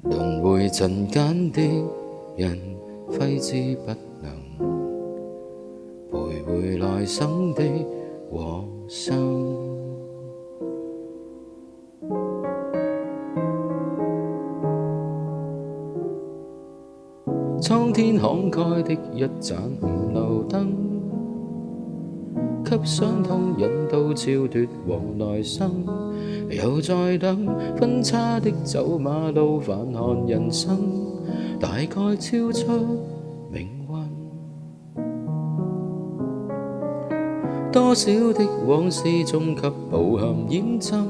輪迴塵間的人，揮之不能，徘徊來生的和生。蒼天慷慨的一盞五路燈，給傷痛引導超脱往來生，又在等分岔的走馬路，反看人生大概超出命運。多少的往事終給抱憾淹浸，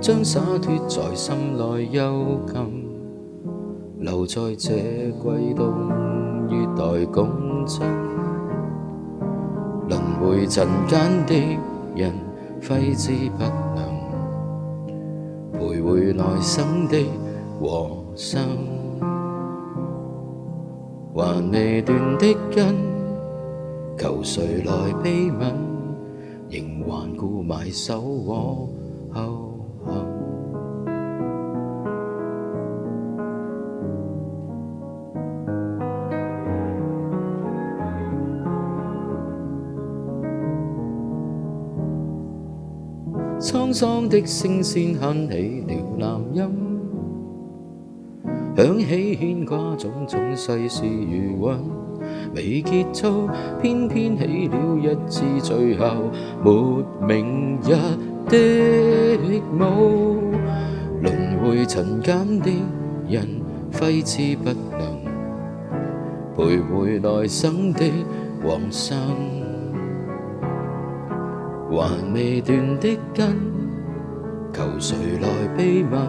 將灑脱在心內幽禁，留在這悸動月台共振。輪迴塵間的人，揮之不能，徘徊來生的和生。還未斷的根，求誰來悲憫，仍頑固埋首和後行。滄桑的聲線哼起了南音，響起牽掛種種世事如雲，未結束，偏偏起了一支最後沒明日的舞。輪迴塵間的人，揮之不能，徘徊來生的往生。還未斷的根，求誰來悲憫，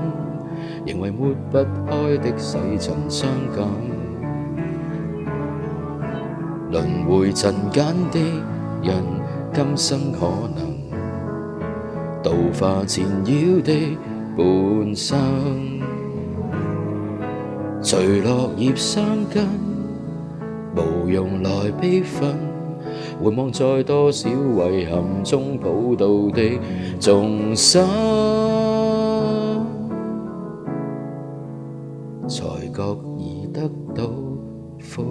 仍為抹不開的細塵傷感。輪迴塵間的人，今生可能度化纏繞的半生。隨落葉生根，無用來悲憤，回望在多少遺憾中抱到的眾生，才覺已得到福。